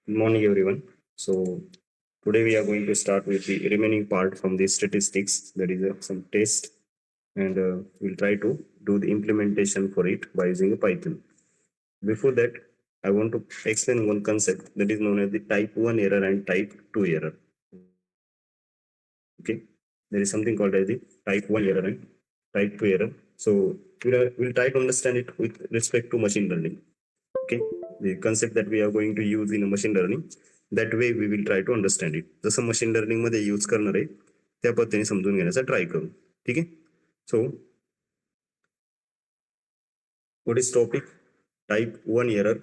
Good morning, everyone. So today we are going to start with the remaining part from the statistics. That is some test, and we'll try to do the implementation for it by using a Python. Before that, I want to explain one concept that is known as the type 1 error and type 2 error. Okay, there is something called as the type 1 error and type 2 error. So we'll try to understand it with respect to machine learning. Okay, the concept that we are going to use in a machine learning, that way we will try to understand it. जसं machine learning मध्ये use करणार आहे त्या पद्धतीने समजून घेण्याचा try करू. ठीक आहे. So what is topic? Type 1 error,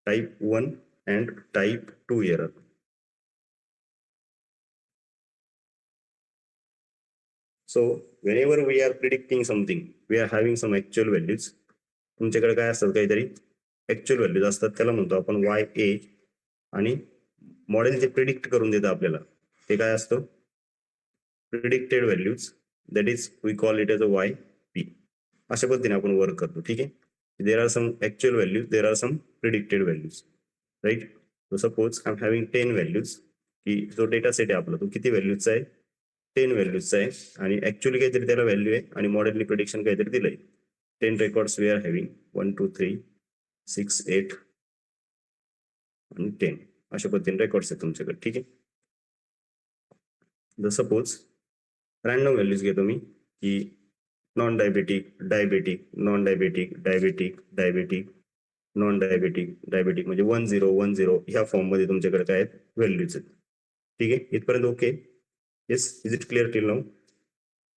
type 1 and type 2 error. So whenever we are predicting something, we are having some actual values. तुमच्याकडे काय असतात काहीतरी ऍक्च्युअल व्हॅल्यूज असतात, त्याला म्हणतो आपण वाय ए, आणि मॉडेल जे प्रिडिक्ट करून देतं आपल्याला ते काय असतं, predicted values, that is we call it as a Y P. अशा पद्धतीने आपण वर्क करतो. ठीक आहे. There are some actual values, there are some predicted values, right. So suppose I am having 10 values, की जो डेटा सेट आहे आपला तो किती व्हॅल्यूजचा आहे, 10 व्हॅल्यूजचा आहे, आणि ऍक्च्युअली काहीतरी त्याला व्हॅल्यू आहे आणि मॉडेलनी प्रिडिक्शन काहीतरी दिलंय. 10 रेकॉर्ड्स वी आर हॅव्हिंग 1 2 3 6 8 आणि 10 अशा पद्धतीने रेकॉर्ड्स आहेत तुमच्याकडे. ठीक आहे. द सपोज रॅन्डम व्हॅल्यूज घेतो मी, की non diabetic, diabetic, non diabetic, diabetic, diabetic, non diabetic, diabetic, म्हणजे 10 10 ह्या फॉर्म मध्ये तुमच्याकडे काय आहेत, व्हॅल्यूज आहेत. ठीक आहे. इथपर्यंत okay. Yes, is it clear till now?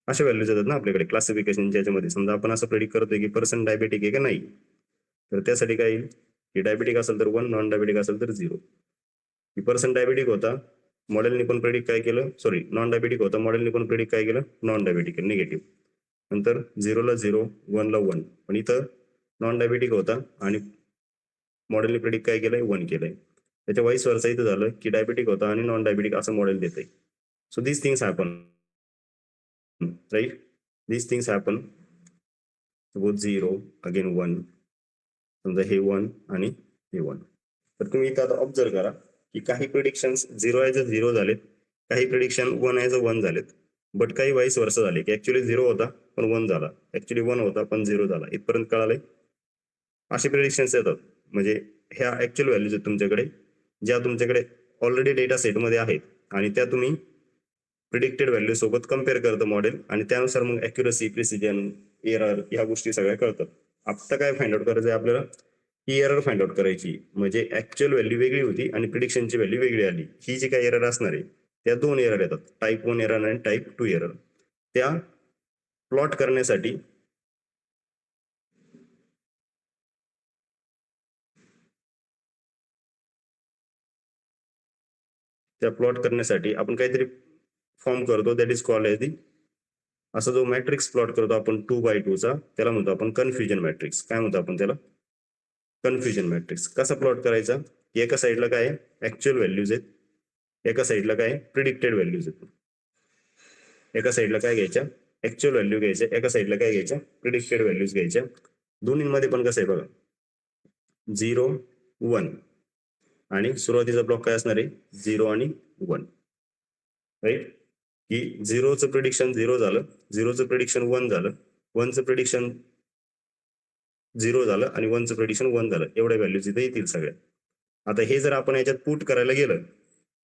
अशा व्हॅल्यूज येतात ना आपल्याकडे क्लासिफिकेशनच्या याच्यामध्ये. समजा आपण असं प्रेडिक्ट करतोय की पर्सन डायबेटिक आहे का नाही, तर त्यासाठी काय येईल, की डायबेटिक असेल तर 1, नॉन डायबेटिक असेल तर 0. की पर्सन डायबेटिक होता, मॉडेलने पण प्रेडिक्ट काय केलं, सॉरी नॉन डायबेटिक होता, मॉडेलने पण प्रेडिक्ट काय केलं, नॉन डायबेटिक निगेटिव्ह. नंतर 0ला 0, 1ला 1, पण इथं नॉन डायबेटिक होता आणि मॉडेलने प्रेडिक्ट काय केलंय, 1 केलंय. त्याच्या वाईस वर्सा इथं झालं की डायबेटिक होता आणि नॉन डायबेटिक असं मॉडेल देतंय. So this things happen, right. This things happen. Suppose 0 again 1, समजा हे 1 आणि हे 1. तर तुम्ही इथं आता ऑब्झर्व करा की काही प्रिडिक्शन 0 ॲज अ 0 झालेत, काही प्रिडिक्शन 1 ॲज अ 1 झालेत, बट काही वाईस वर्ष झाले की ऍक्च्युअली 0 होता पण 1 झाला, ऍक्च्युअली 1 होता पण 0 झाला. इथपर्यंत कळालंय? असे प्रिडिक्शन्स येतात. म्हणजे ह्या ऍक्च्युअल व्हॅल्यूज आहेत तुमच्याकडे, ज्या तुमच्याकडे ऑलरेडी डेटा सेटमध्ये आहेत, आणि त्या तुम्ही प्रिडिक्टेड व्हॅल्यू सोबत कम्पेअर करतं मॉडेल, आणि त्यानुसार मग ऍक्युरसी, प्रिसिजन, एरर ह्या गोष्टी सगळ्या कळतात. आता काय फाइंड आउट करायचं आहे आपल्याला, ही एरर फाइंड आउट करायची. म्हणजे ऍक्च्युअल व्हॅल्यू वेगळी होती आणि प्रिडिक्शनची व्हॅल्यू वेगळी आली. ही जी काही एरर असणार आहे त्या 2 एरर येतात, टाईप 1 एरर आणि टाईप 2 एरर. त्या प्लॉट करण्यासाठी आपण काहीतरी फॉर्म करतो, that is called as the, असा जो मॅट्रिक्स प्लॉट करतो आपण 2x2चा, त्याला म्हणतो आपण कन्फ्युजन मॅट्रिक्स. काय म्हणतो आपण त्याला, कन्फ्युजन मॅट्रिक्स. कसा प्लॉट करायचा, एका साईडला काय ऍक्च्युअल व्हॅल्यूज आहेत, एका साईडला काय प्रिडिक्टेड व्हॅल्यूज आहेत. एका साईडला काय घ्यायच्या, ऍक्च्युअल व्हॅल्यू घ्यायच्या, एका साईडला काय घ्यायच्या, प्रिडिक्टेड व्हॅल्यूज घ्यायच्या. दोन्हीमध्ये पण कसं आहे बघा, 0 1, आणि सुरुवातीचा ब्लॉक काय असणार आहे, 0 आणि 1, राईट. की 0चं प्रिडिक्शन 0 झालं, 0चं प्रिडिक्शन 1 झालं, 1चं प्रिडिक्शन 0 झालं, आणि 1चं प्रिडिक्शन 1 झालं. एवढ्या व्हॅल्यूज इथे येतील सगळ्या. आता हे जर आपण याच्यात पुट करायला गेलं,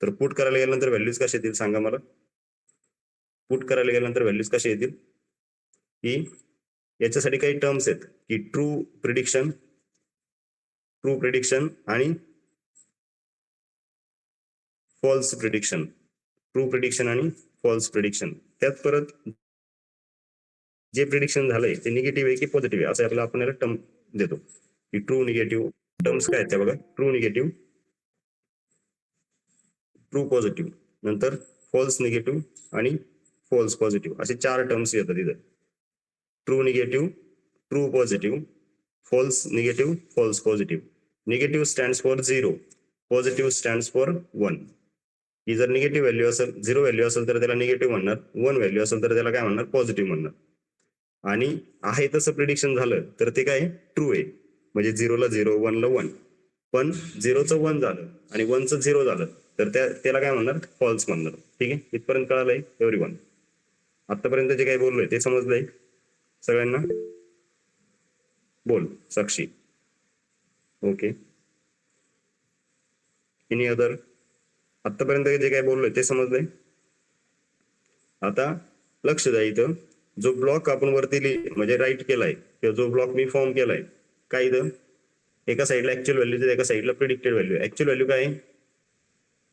तर पुट करायला गेल्यानंतर व्हॅल्यूज कशा येतील सांगा मला. पुट करायला गेल्यानंतर व्हॅल्यूज कशा येतील, की याच्यासाठी काही टर्म्स आहेत, की ट्रू प्रिडिक्शन आणि फॉल्स प्रिडिक्शन. ट्रू प्रिडिक्शन आणि फॉल्स प्रिडिक्शन. त्यात परत जे प्रिडिक्शन झालंय ते निगेटिव्ह आहे की पॉझिटिव्ह आहे असं आपल्याला आपण याला टर्म देतो, की ट्रू निगेटिव्ह. टर्म्स काय आहेत त्या बघा, ट्रू निगेटिव्ह, ट्रू पॉझिटिव्ह, नंतर फॉल्स निगेटिव्ह आणि फॉल्स पॉझिटिव्ह, असे 4 टर्म्स येतात इथं. True negative, true positive, false negative, false positive. Negative stands for 0, positive stands for 1. ही जर निगेटिव्ह व्हॅल्यू असेल, 0 व्हॅल्यू असेल तर त्याला निगेटिव्ह म्हणणार, 1 व्हॅल्यू असेल तर त्याला काय म्हणणार, पॉझिटिव्ह म्हणणार. आणि आहे तसं प्रिडिक्शन झालं तर ते काय ट्रू आहे, म्हणजे 0ला 0, 1ला 1. पण 0चं 1 झालं आणि 1चं 0 झालं तर त्याला काय म्हणणार, फॉल्स म्हणणार. ठीक आहे, इथपर्यंत कळालंय एव्हरीवन? आतापर्यंत जे काही बोललोय ते समजलंय सगळ्यांना? बोल साक्षी. Okay, any other? आतापर्यंत जे काही बोललोय ते समजलंय? आता लक्ष द्या, इथं जो ब्लॉक आपण वरती म्हणजे राईट केलाय किंवा जो ब्लॉक मी फॉर्म केलाय, काय इथं एका साईडला ऍक्च्युअल व्हॅल्यू, एका साईडला प्रिडिक्टेड व्हॅल्यू. ऍक्च्युअल व्हॅल्यू काय आहे?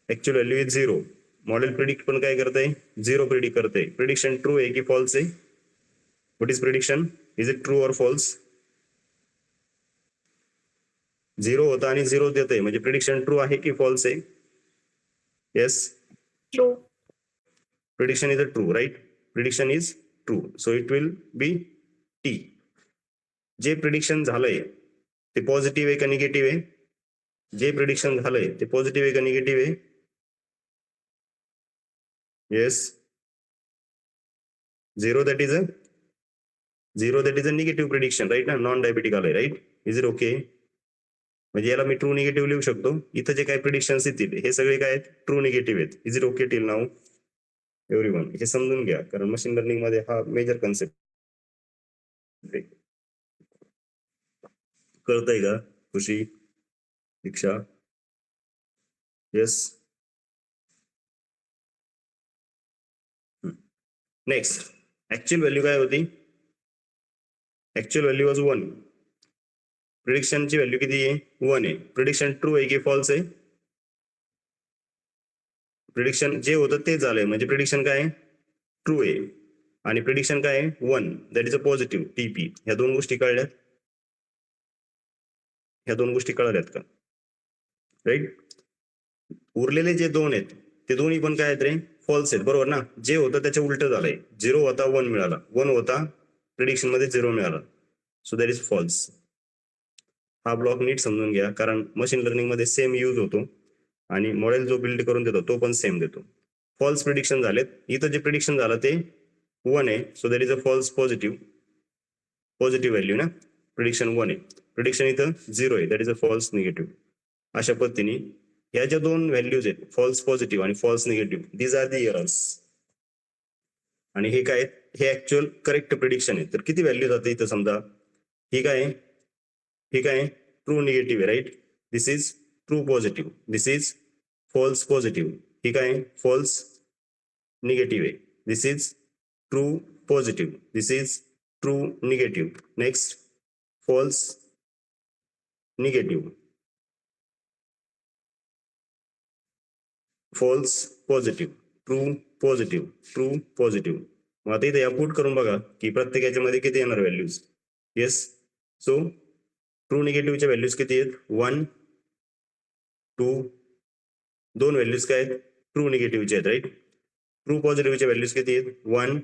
Actual value is 0. Model predict पण काय करतंय? 0 प्रिडिक्ट करते. प्रिडिक्शन ट्रू आहे की फॉल्स आहे? What is prediction? Is it true और फॉल्स? 0 होता आणि 0 देतंय म्हणजे प्रिडिक्शन ट्रू आहे की फॉल्स आहे? Yes, True. prediction is a true, right? Prediction is true, so it will be T. जे प्रिडिक्शन झालंय ते पॉझिटिव्ह आहे का निगेटिव्ह आहे? जे प्रिडिक्शन झालंय ते पॉझिटिव्ह आहे का निगेटिव्ह आहे? Yes, 0 that is a negative prediction, right ना? नॉन डायबेटिक आलंय, राईट? Is it okay? म्हणजे याला मी ट्रू निगेटिव्ह लिहू शकतो. इथं जे काही प्रिडिक्शन्स येतील हे सगळे काय आहेत? ट्रू निगेटिव्ह आहेत. Is it okay till now everyone? हे समजून घ्या, कारण मशीन लर्निंग मध्ये हा मेजर कन्सेप्ट. कळतंय का Khushi, Diksha? Yes. Next, actual value काय होती? Actual value was 1. प्रिडिक्शनची व्हॅल्यू किती आहे? 1 आहे. प्रिडिक्शन ट्रू आहे की फॉल्स आहे? प्रिडिक्शन जे होतं ते झालंय म्हणजे प्रिडिक्शन काय आहे? ट्रू आहे. आणि प्रिडिक्शन काय आहे? 1, that is a positive, TP. ह्या दोन गोष्टी कळल्यात? ह्या दोन गोष्टी कळल्यात का? राईट. उरलेले जे दोन आहेत ते दोन्ही पण काय आहेत रे? फॉल्स आहेत, बरोबर ना? जे होतं त्याच्या उलट झालंय. 0 होता 1 मिळाला, 1 होता प्रिडिक्शन मध्ये 0 मिळाला, सो दॅट इज फॉल्स. हा ब्लॉक नीट समजून घ्या, कारण मशीन लर्निंग मध्ये सेम यूज होतो आणि मॉडेल जो बिल्ड करून देतो तो पण सेम देतो. फॉल्स प्रिडिक्शन झालेत. इथं जे प्रिडिक्शन झालं ते 1 आहे, so that is a false positive. Positive value ना? प्रिडिक्शन 1 आहे. प्रिडिक्शन इथं 0 आहे, that is a false negative. अशा पद्धतीने ह्या ज्या दोन व्हॅल्यूज आहेत, फॉल्स पॉझिटिव्ह आणि false negative, these are the errors. आणि हे काय? हे ऍक्च्युअल करेक्ट प्रिडिक्शन आहे. तर किती व्हॅल्यू जाते इथं? समजा हे काय आहे? हे काय? ट्रू निगेटिव्ह आहे, right? This is true positive, this is false positive. हे काय? फॉल्स निगेटिव्ह आहे. This is true positive, this is true negative. Next, false negative, false positive, true positive, true positive. मग आता इथे पुट करून बघा की प्रत्येक याच्यामध्ये किती येणार व्हॅल्यूज. येस, सो ट्रू निगेटिव्हच्या व्हॅल्यूज किती आहेत? 1, 2, दोन व्हॅल्यूज काय आहेत? ट्रू निगेटिव्हचे आहेत, राईट? ट्रू पॉझिटिव्हच्या व्हॅल्यूज किती आहेत? 1,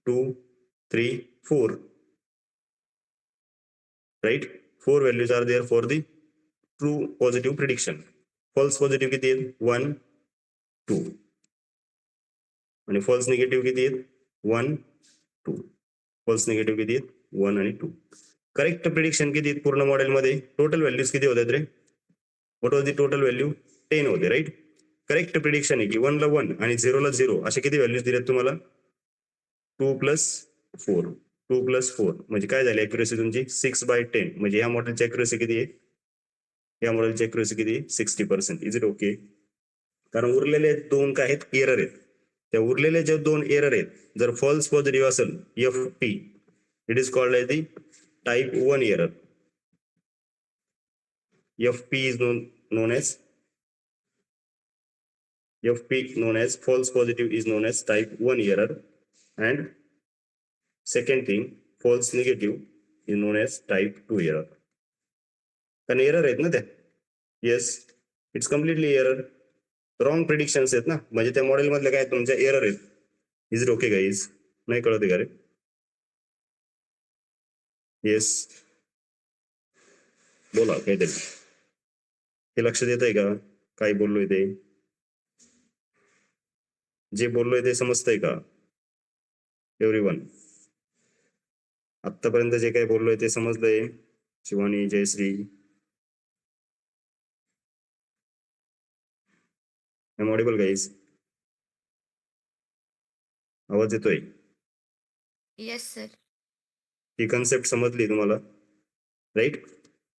2, 3, 4, right? 4 values are there for the true positive prediction. False positive किती आहेत? 1, 2. आणि फॉल्स निगेटिव्ह किती आहेत? 1, 2. फॉल्स निगेटिव्ह किती आहेत? 1 आणि 2. करेक्ट प्रिडिक्शन किती आहेत पूर्ण मॉडेलमध्ये? टोटल व्हॅल्यूज किती होतात रे? What was the total value? 10 होते, राईट? करेक्ट प्रिडिक्शन आहे की 1 ला 1 आणि 0 ला 0 असे किती व्हॅल्यूज दिलेत तुम्हाला? 2 + 4, 2 + 4 म्हणजे काय झाली अॅक्युरेसी तुमची? 6/10. म्हणजे या मॉडेलची अॅक्युरेसी किती आहे? या मॉडेलची अॅक्युरेसी किती आहे? 60%. Is it okay? कारण उरलेले दोन काय आहेत? एरर आहेत. त्या उरलेले जे दोन एरर आहेत, जर फॉल्स पॉझिटिव्ह असेल FP, it is called as the type 1 error. FP is known as false positive is known as type 1 error, and second thing, false negative is known as type 2 error. कारण error आहेत ना त्या. Yes, it's completely error. Wrong predictions आहेत ना, म्हणजे त्या model मधले काय तुमच्या एरर आहेत. Is it okay guys? नाही कळत का रे? येस, बोला काहीतरी. हे लक्षात येत आहे का काय बोललोय ते? जे बोललोय ते समजतंय का एव्हरीवन? आतापर्यंत जे काही बोललोय ते समजलंय? Shivani, Jayashree, am audible guys? आवाज येतोय? Yes sir. ही कन्सेप्ट समजली तुम्हाला, राईट?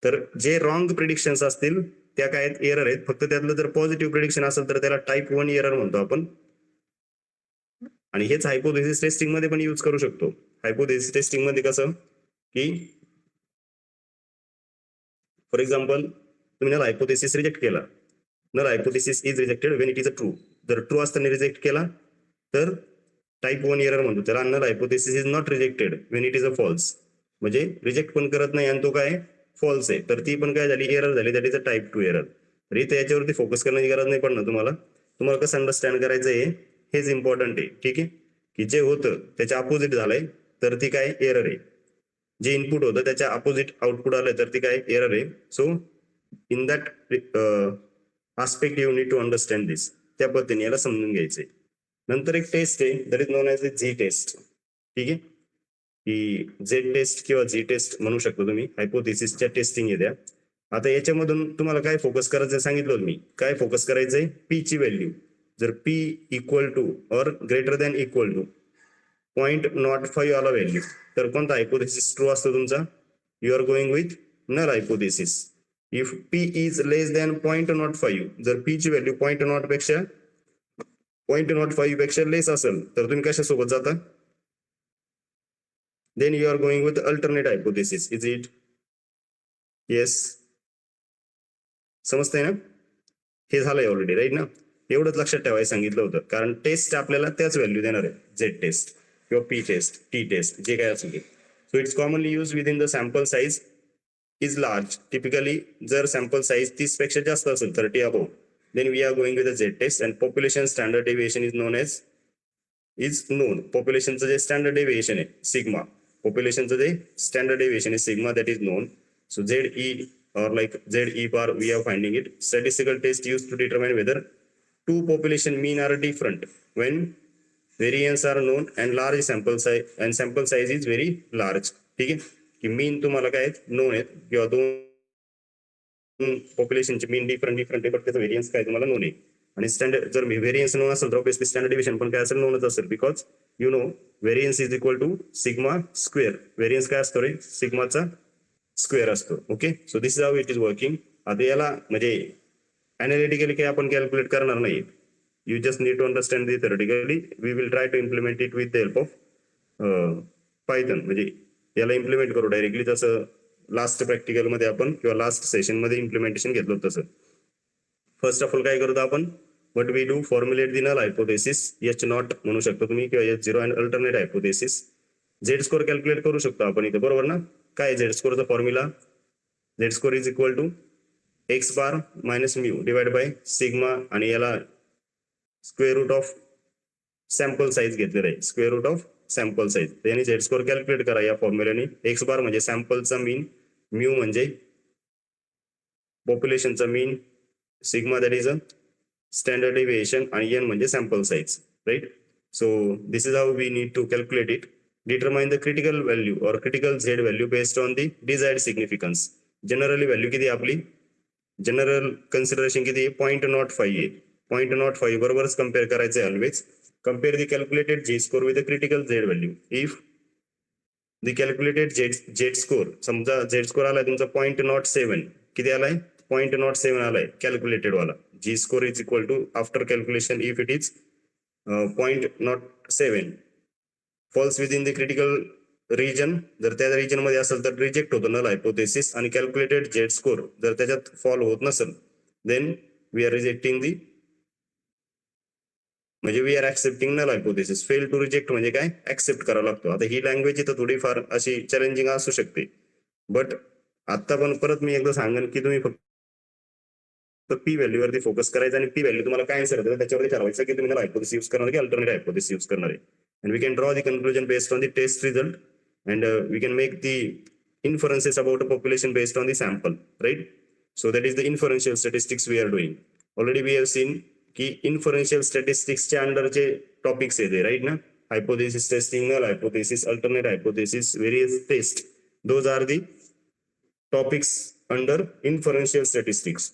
तर जे रॉंग प्रिडिक्शन्स असतील त्या काय आहेत, एरर आहेत. फक्त त्यातलं जर पॉझिटिव्ह प्रिडिक्शन असेल तर त्याला टाईप 1 एरर म्हणतो आपण. आणि हेच हायपोथेसिस टेस्टिंग मध्ये पण यूज करू शकतो. हायपोथेसिस टेस्टिंग मध्ये कसं की फॉर एक्झाम्पल तुम्ही नल हायपोथेसिस रिजेक्ट केला, null hypothesis is rejected when it is a true. जर ट्रू असताना रिजेक्ट केला तर टाईप 1 एरर म्हणतो त्याला. Null hypothesis is not rejected when it is a false, म्हणजे रिजेक्ट पण करत नाही आणि तो काय फॉल्स आहे, तर ती पण काय झाली, एरर झाली, that is a type 2 error. तर इथे याच्यावरती फोकस करण्याची गरज नाही पडणार तुम्हाला. तुम्हाला कसं अंडरस्टँड करायचं आहे हेच इम्पॉर्टंट आहे, ठीक आहे? की जे होतं त्याच्या अपोजिट झालंय तर ती काय एरर आहे, जे इनपुट होतं त्याच्या अपोजिट आउटपुट आलंय तर ती काय एरर आहे. So in that aspect you need to understand this. त्या पद्धतीने याला समजून घ्यायचंय. नंतर एक टेस्ट आहे that is known as the Z test, ठीक आहे? की झेड टेस्ट किंवा झी टेस्ट म्हणू शकतो तुम्ही. हायपोथेसिसच्या टेस्टिंग आहे त्या. आता याच्यामधून तुम्हाला काय फोकस करायचं सांगितलं मी, काय फोकस करायचंय, पी ची व्हॅल्यू. जर P equal to or greater than equal to 0.05 आला व्हॅल्यू तर कोणता हायपोथेसिस ट्रू असतो तुमचा? You are going with null hypothesis. If P is less than 0.05, जर पी ची व्हॅल्यू 0.05 पेक्षा लेस असेल तर तुम्ही कशासोबत जाता? then you are going with alternate hypothesis. Is it? Yes. समजतंय ना? हे झालंय ऑलरेडी, राईट ना? एवढंच लक्षात ठेवायला सांगितलं होतं, कारण टेस्ट आपल्याला त्याच व्हॅल्यू देणार आहे, झेड टेस्ट किंवा पी टेस्ट, टी टेस्ट, जे काय असेल ते. So it's commonly use with in the sample size is large. Typically जर सॅम्पल साईज 30 पेक्षा जास्त असेल, 30 above, then we are going with the Z test. And population standard deviation is known. पॉप्युलेशनचं जे स्टँडर्ड डेव्हिएशन आहे sigma, populationचं जे standard deviation is sigma, that is known. So ZE or like ZE bar, we are finding it. Statistical test used to determine whether two population mean are different when variance are known and large sample size, and sample size is very large. ठीक आहे? की मीन तुम्हाला काय non आहेत किंवा दोन पॉप्युलेशनचे मीन different आहे, but त्याचं व्हेरियन्स काय तुम्हाला नोन आहे. आणि स्टँडर्ड जर व्हेरियन्स नोन असेल तर ऑब्विसली स्टँडर्ड डिव्हिजन पण काय असेल, नोनच असेल. Because you know variance is equal to sigma square. Variance काय असतो रे? सिग्माचा स्क्वेअर असतो. Okay, so this is how it is working. आता याला म्हणजे अनालिटिकली काय आपण कॅल्क्युलेट करणार नाही. You just need to understand the theoretically. We will try to implement it with the help of Python. म्हणजे याला इम्प्लिमेंट करू डायरेक्टली, जसं लास्ट प्रॅक्टिकल मध्ये आपण किंवा लास्ट सेशन मध्ये इम्प्लिमेंटेशन घेतलं तसं. फर्स्ट ऑफ ऑल काय करतो आपण, what we do, formulate the null hypothesis, H naught म्हणू शकतो तुम्ही किंवा H zero, and alternate hypothesis. Z score calculate करू शकतो आपण इथे, बरोबर ना? काय झेड स्कोरचा formula? Z score is equal to X bar minus mu divide by sigma, आणि याला square root of sample size घेतलेला आहे, square root of sample size. त्याने झेड स्कोर कॅल्क्युलेट करा या फॉर्म्युल्याने. एक्स बार म्हणजे सॅम्पलचा मीन, म्यू म्हणजे पॉप्युलेशनचा mean, sigma that is a standard deviation, आणि एन म्हणजे sample size, right? So this is how we need to calculate it. Determine the critical value or critical Z value based on the desired significance. Generally value किती आपली, general consideration किती आहे? 0.05 आहे. 0.05 बरोबरच compare करायचं आहे always. Compare the calculated Z score with the critical Z value. If the calculated Z score, समजा Z score आलाय तुमचा 0.07, किती आलाय? 0.07 आलाय कॅल्क्युलेटेड वाला. G score is equal to after calculation if it is 0.07 falls with in the critical region. जर त्या region मध्ये असेल तर रिजेक्ट होतो नल हायपोथेसिस. आणि कॅल्क्युलेटेड झेड स्कोर जर त्याच्यात फॉल होत नसेल then we R rejecting the, म्हणजे we are accepting null hypothesis. Fail to reject म्हणजे काय? ऍक्सेप्ट करावा लागतो. आता ही लँग्वेज इथं थोडीफार अशी चॅलेंजिंग असू शकते, बट आता पण परत मी एकदा सांगेन की तुम्ही फक्त पी व्हॅल्यू वरती फोकस करायचं, आणि पी व्हॅल्यू तुम्हाला काय आन्सर देतं त्याच्यावरती ठरवायचं की तुम्ही नल हायपोथेसिस यूज करणार की अल्टरनेट हायपोथेसिस यूज करणार आहे. And we can draw the conclusion based on the test result, and we can make the inferences about a population based on the sample, right? So that is the inferential statistics we are doing. Already we have seen ki inferential statistics चे under चे topics आहे, right ना? Hypothesis testing, null hypothesis, alternate hypothesis, various test. Those are the topics under inferential statistics.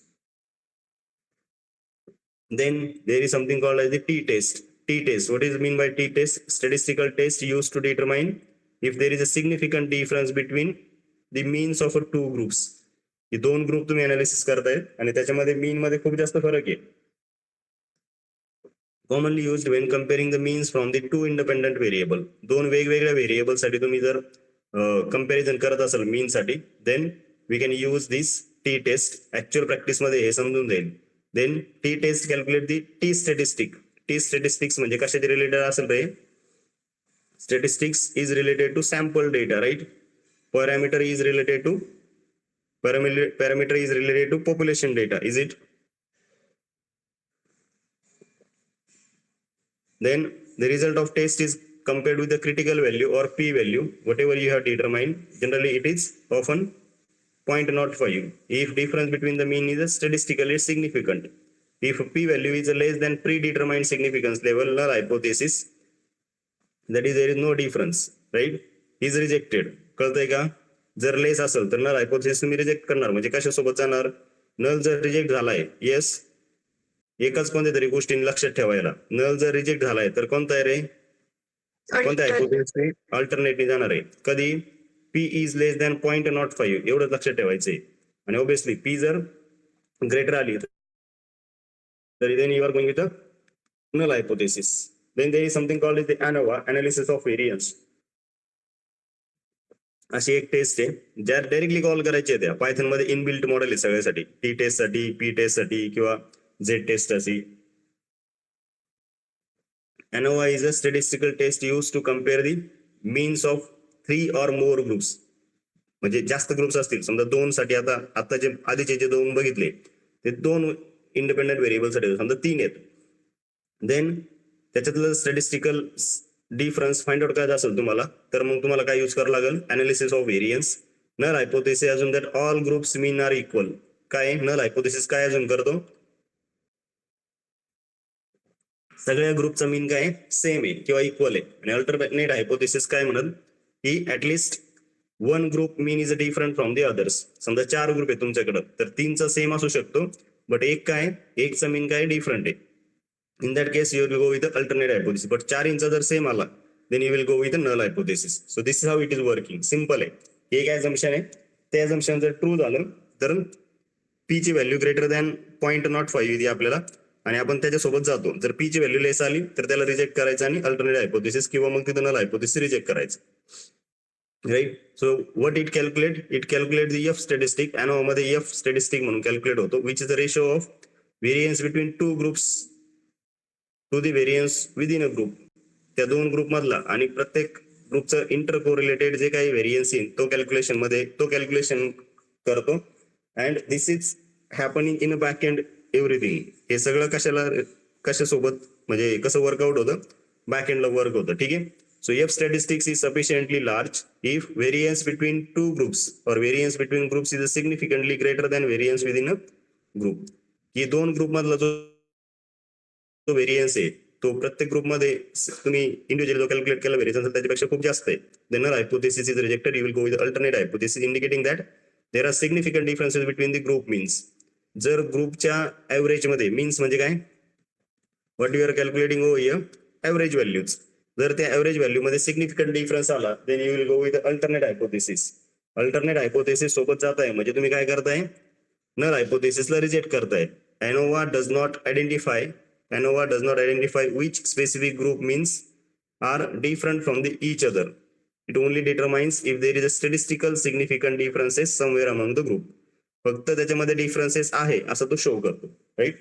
Then there is something called as the t-test. T-test, what is mean by t-test? Statistical test used to determine if there is a significant difference between the means of two groups. ही दोन group तुम्ही analysis करताय आणि त्याच्यामध्ये मीन मध्ये खूप जास्त फरक आहे. Commonly used when comparing the means from the two independent variable. दोन वेगवेगळ्या व्हेरिएबल साठी तुम्ही जर कंपॅरिझन करत असाल मीन साठी, then we can use this T test. Actual practice मध्ये हे समजून जाईल. Then T test calculate the T statistic. T statistics म्हणजे कशाचे रिलेटेड असेल रे? Statistics is related to sample data, right? Parameter is related to parameter is related to population data, is it? Then the result of test is compared with the critical value or p value, whatever you have determined. Generally it is often 0.05 if difference between the mean is statistically significant. If p value is less than predetermined significance level, null hypothesis, that is there is no difference, right, is rejected. कळतंय का? जर लेस असेल तर null hypothesis तुम्ही reject करणार. म्हणजे कशासोबत जाणार? नल जर रिजेक्ट झालाय, येस, एकच कोणत्या तरी गोष्टी लक्षात ठेवायला. नल जर रिजेक्ट झालाय तर कोणता आहे रे? कोणत्या हायपोथेसिस? अल्टरनेटिव्ह जाणार आहे. कधी? पी इज लेस दॅन 0.05 एवढं लक्षात ठेवायचंय. आणि ऑब्विसली पी जर ग्रेटर आली तरी then you are going with the null hypothesis. Then there is something called is the ANOVA, analysis of variance. अशी एक टेस्ट आहे ज्या डायरेक्टली कॉल करायची आहे. त्या पायथन मध्ये इनबिल्ट मॉडेल आहे सगळ्यासाठी, टी टेस्ट साठी, पी टेस्ट साठी किंवा झेड टेस्ट साठी. ANOVA is a statistical test used to compare the means of 3 or more groups. म्हणजे जास्त ग्रुप्स असतील, समजा 2 साठी, आता जे आधीचे जे 2 बघितले ते 2 इंडिपेंडंट व्हेरिएबल साठी, समजा 3 आहेत. देन त्याच्यातलं स्टॅटिस्टिकल डिफरन्स फाइंड आउट करायचा असेल तुम्हाला, तर मग तुम्हाला काय यूज करावं लागेल? Analysis of variance. Null hypothesis अजून that all groups mean are equal. काय नल हायपोथेसिस काय अजून करतो? सगळ्या ग्रुपचा मीन काय सेम आहे किंवा इक्वल आहे. आणि अल्टरनेट हायपोथेसिस काय म्हणत की at least one group mean is different from the others. समजा 4 ग्रुप आहे तुमच्याकडे, तर 3चा सेम असू शकतो, बट एकचा मीन काय डिफरंट आहे. In that case, you will go with the alternate hypothesis. But 4 इंचा जर सेम आला, then you will go with the null hypothesis. So this is how it is working. Simple आहे. एक assumption आहे, ते assumption जर true झालं तर p ची व्हॅल्यू ग्रेटर दॅन 0.05 येते आपल्याला, आणि आपण त्याच्यासोबत जातो. जर p ची व्हॅल्यू लेस आली तर त्याला रिजेक्ट करायचं आणि अल्टरनेट हायपोथेसिस किंवा मग तिथं नल हायपोथेसिस रिजेक्ट करायचं, right? So what it calculate the F statistic. ANOVA मध्ये एफ स्टॅटिस्टिक म्हणून कॅल्क्युलेट होतो, which is the ratio of variance between 2 groups to the variance within a group. त्या 2 group मधला आणि प्रत्येक ग्रुपचं इंटर कोरिलेटेड जे काही व्हेरियन्स येईल तो कॅल्क्युलेशन करतो. And this is happening in a back end everything. हे सगळं कशासोबत म्हणजे कसं वर्कआउट होतं? बॅक एंडला वर्क होतं, ठीक आहे? So F statistics is sufficiently large if variance between 2 groups और variance between groups is significantly greater than variance within a group. ही 2 ग्रुप मधला जो व्हेरियन्स आहे तो प्रत्येक ग्रुपमध्ये तुम्ही इंडिव्हिज्युअली जो कॅल्क्युलेट केला व्हेरियन्स त्याच्यापेक्षा खूप जास्त आहे. The null hypothesis is rejected. You will go with alternate hypothesis indicating that there are significant differences between the group means. जर ग्रुपच्या ऍव्हरेज मध्ये, मीन्स म्हणजे काय? What you are calculating over here? Average values. जर त्या average value मध्ये significant difference आला, then you will go with alternate hypothesis. Alternate hypothesis सोबत जाताय म्हणजे तुम्ही काय करताय? नल हायपोथेसिसला रिजेक्ट करताय. ANOVA does not identify which specific group means are different from each other. It only determines if there is a statistical significant differences somewhere among the group. फक्त त्याच्यामध्ये डिफरन्सेस आहे असं तो शो करतो, right?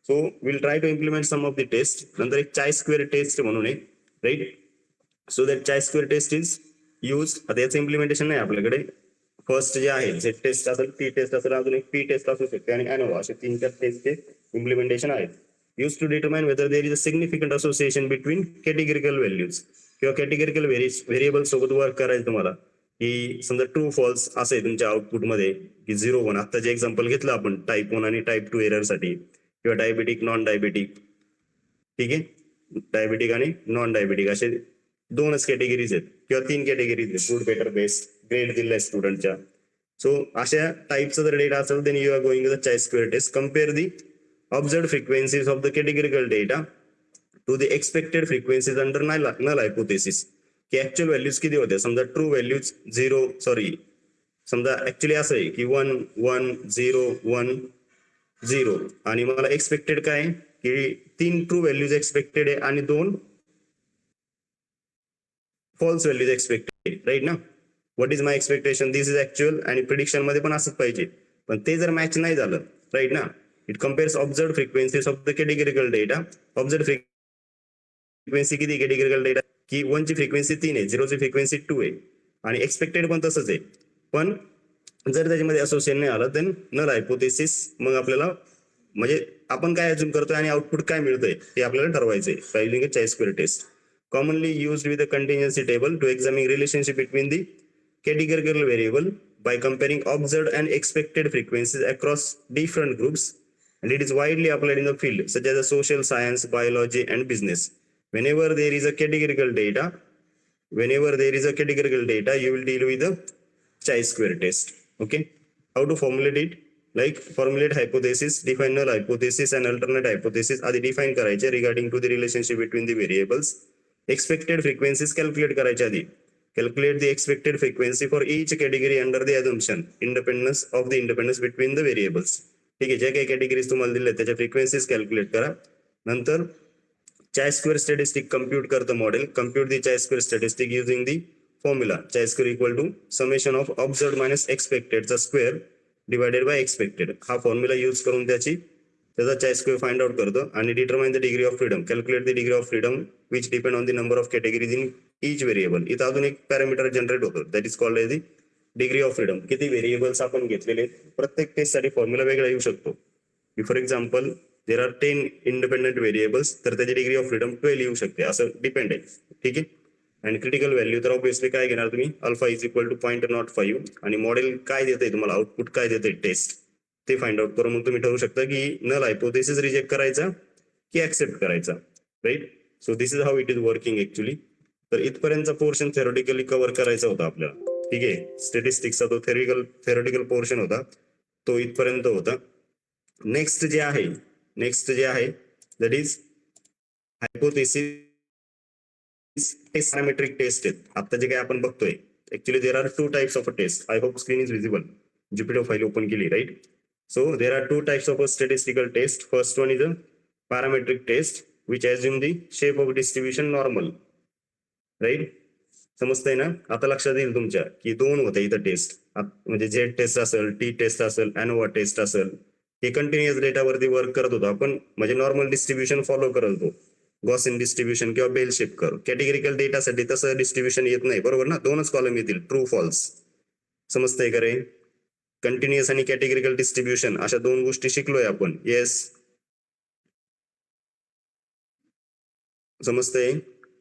So will try to implement some of the test. नंतर एक chi square test म्हणून आहे, right? So that chi square test is use. आता याचं इम्प्लिमेंटेशन नाही आपल्याकडे. फर्स्ट जे आहे झेड टेस्ट असेल, टी टेस्ट असेल, अजून एक पी टेस्ट असू शकते आणि ANOVA, असे 3-4 टेस्टचे इम्प्लिमेंटेशन आहेत. Used to determine whether there is a significant association between categorical values. किंवा कॅटेगरिकल व्हेरिएबल सोबत वर्क करायचं तुम्हाला, की समजा ट्रू फॉल्स असं आहे तुमच्या आउटपुटमध्ये की 0-1. आता जे एक्झाम्पल घेतलं आपण टाईप 1 आणि टाईप 2 एरर साठी, किंवा डायबेटिक नॉन डायबेटिक, ठीक आहे? डायबेटिक आणि नॉन डायबेटिक असे 2च कॅटेगरीज आहेत किंवा 3 कॅटेगरीज आहेत. गुड, बेटर, बेस्ट, ग्रेड दिलाय स्टुडंटच्या. सो अशा टाईपचा जर डेटा असेल, then you are going the chi square test. Compare the observed frequencies of the categorical data to the expected frequencies under null hypothesis, की actual values किती होत्या. समजा true values 0 sorry समजा ऍक्च्युअली असं आहे की 1 1 0 1 0 आणि मला एक्सपेक्टेड काय आहे की 3 ट्रू व्हॅल्यूज एक्सपेक्टेड आहे आणि 2 फॉल्स व्हॅल्यूज एक्सपेक्टेड, राईट ना. What is my expectation, this is actual, आणि प्रिडिक्शन मध्ये पण असंच पाहिजे. पण ते जर मॅच नाही झालं, राईट ना, it compares observed frequencies of the categorical data. Observed frequency किती कॅटेगरिकल डेटा की 1 ची फ्रिक्वेन्सी 3 आहे, 0 ची फ्रिक्वेन्सी 2 आहे आणि एक्सपेक्टेड पण तसंच आहे. पण जर त्याच्यामध्ये असोसिएशन नाही आलं तर नल हायपोथेसिस, मग आपल्याला म्हणजे आपण काय अज्युम करतोय आणि आउटपुट काय मिळतंय ते आपल्याला ठरवायचंय. Filing chi square test commonly used with a contingency table to examine relationship between the categorical variable by comparing observed and expected frequencies across different groups, and it is widely applied in the field such as social science, biology and business. Whenever there is a categorical data, you will deal with the chi-square test. Okay, how to formulate it? Like formulate hypothesis, define null hypothesis and alternate hypothesis आधी define करायचे regarding to the relationship between the variables. Expected frequencies calculate करायचे आधी. Calculate the expected frequency for each category under the assumption independence between the variables. ठीक आहे, जे काही categories तुम्हाला दिले त्याच्या फ्रिक्वेन्सीज कॅल्क्युलेट करा. नंतर chi-square statistic compute करतं model. Compute the chi-square statistic using the formula chi-square equal to summation of observed minus expected चा स्क्वेअर डिवायडेड बाय एक्सपेक्टेड. हा फॉर्म्युला यूज करून त्याचा chi-square फाइंड आउट करतो आणि determine the degree of freedom. Calculate the degree of freedom which depend on the number of categories in each variable. इथं अजून एक parameter generate होतो, that is called as the degree of freedom. किती variables आपण घेतलेले, प्रत्येक test साठी formula वेगळा येऊ शकतो. For example there are 10 independent variables, तर त्याची डिग्री ऑफ फ्रीडम 12 येऊ शकते, असं डिपेंड आहे. ठीक आहे. आणि क्रिटिकल व्हॅल्यू तर ऑब्व्हियसली काय घेणार तुम्ही, अल्फा इज इक्वल टू 0.05 आणि मॉडेल काय देते तुम्हाला, आउटपुट काय देते टेस्ट, ते फाइंड आउट करून मग तुम्ही ठरवू शकता की नल हायपोथेसिस रिजेक्ट करायचा की ऍक्सेप्ट करायचा. Right. So this is how it is working actually. तर इथपर्यंतचा पोर्शन थेरोटिकली कव्हर करायचा होता आपल्याला. ठीक आहे, स्टॅटिस्टिक्सचा तो थेरोटिकल पोर्शन होता, तो इथपर्यंत होता. नेक्स्ट जे आहे that is hypothesis parametric test आहेत. आता जे काय आपण बघतोय, actually there are 2 types of a test. I hope screen is visible. Jupyter file open केली, right. So there are 2 types of a statistical test. First one is a parametric test which assume the shape of distribution normal. Right? समजतंय ना. आता लक्षात येईल तुमच्या की 2 होते इथं टेस्ट, म्हणजे जेड टेस्ट असेल, टी टेस्ट असेल, एनोवा टेस्ट असेल. हे कंटिन्युअस डेटावरती वर्क करत होतो आपण, म्हणजे नॉर्मल डिस्ट्रीब्युशन फॉलो करत होतो, गॉसियन डिस्ट्रीब्युशन किंवा बेल शेप कर्व. कॅटेगरिकल डेटासाठी तसं डिस्ट्रीब्युशन येत नाही, बरोबर ना. 2च कॉलम येतील, ट्रू फॉल्स. समजतंय का रे. कंटिन्युअस आणि कॅटेगरिकल डिस्ट्रीब्युशन अशा 2 गोष्टी शिकलोय आपण. येस, समजतंय.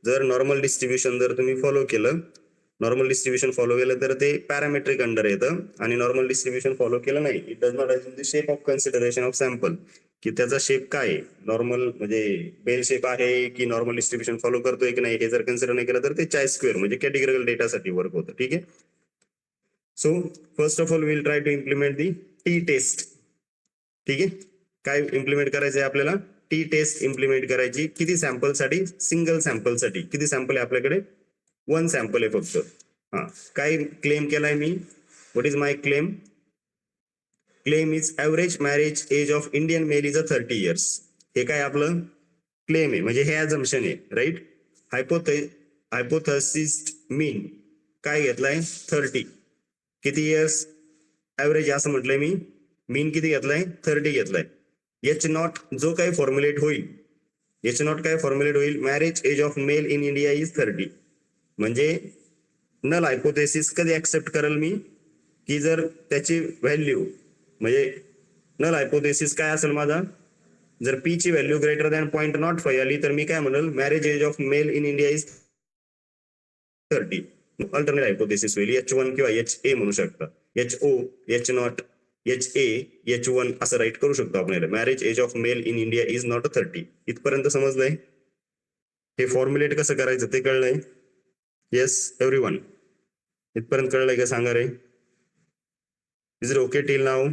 जर नॉर्मल डिस्ट्रीब्युशन जर तुम्ही फॉलो केलं तर ते पॅरामेट्रिक अंडर येतं, आणि नॉर्मल डिस्ट्रीब्युशन फॉलो केलं नाही, it does not assume the shape of consideration of sample, की त्याचा शेप काय आहे, नॉर्मल म्हणजे बेल शेप आहे की नॉर्मल डिस्ट्रीब्युशन फॉलो करतोय की नाही, हे जर कन्सिडर नाही केलं तर ते चाय स्क्वेअर म्हणजे कॅटेगरिकल डेटासाठी वर्क होतं. ठीक आहे. So first of all will try to implement the T test. ठीक आहे. काय इम्प्लिमेंट करायचंय आपल्याला, टी टेस्ट इम्प्लिमेंट करायची. किती सॅम्पल साठी, सिंगल सॅम्पल साठी. किती सॅम्पल आहे आपल्याकडे, 1 सॅम्पल आहे फक्त. हा, काय क्लेम केलाय मी, what is my claim is average marriage age of Indian male is 30 years. हे काय आपलं क्लेम आहे, म्हणजे हे अझम्पशन आहे, राईट. हायपोथेसिस मीन काय घेतलाय, 30. किती इयर्स ऍव्हरेज असं म्हटलंय मी, मीन किती घेतलाय, 30 घेतलाय. एच नॉट जो काही फॉर्म्युलेट होईल, marriage age of male in India is 30. म्हणजे नल हायपोथेसिस कधी ऍक्सेप्ट करेल मी, की जर त्याची व्हॅल्यू, म्हणजे नल हायपोथेसिस काय असेल माझा, जर पी ची व्हॅल्यू ग्रेटर दॅन 0.05 आली तर मी काय म्हणेल, marriage age of male in India is 30. Alternate hypothesis होईल, H1 किंवा HA म्हणू शकता, HO, H0, HA, H1 असं राईट करू शकतो आपण. Marriage age of male in India is not 30. इथपर्यंत समजलंय. हे फॉर्म्युलेट कसं करायचं ते कळलंय. येस एव्हरीवन, इथपर्यंत कळलंय का सांगा रे. Is it okay till now.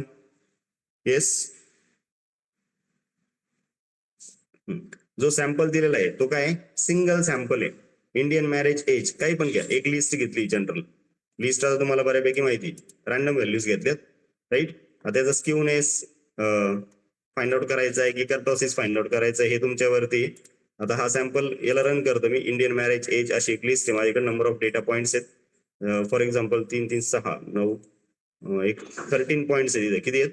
Yes, जो सॅम्पल दिलेला आहे तो काय सिंगल सॅम्पल आहे. इंडियन मॅरेज एज काही पण घ्या, एक लिस्ट घेतली जनरल लिस्ट, आता तुम्हाला बऱ्यापैकी माहिती रॅन्डम व्हॅल्यूज घेतल्यात राईट. आता त्याचा स्क्यूनेस फाइंड आउट करायचा आहे की कर्टोसिस फाइंड आउट करायचं आहे हे तुमच्यावरती. आता हा सॅम्पल याला रन करतो मी. इंडियन मॅरेज एज अशी एक लिस्ट आहे माझ्याकडे, नंबर ऑफ डेटा पॉइंट्स आहेत. फॉर एक्झाम्पल 3 3 6 9 एक 13 पॉइंट्स आहेत. किती आहेत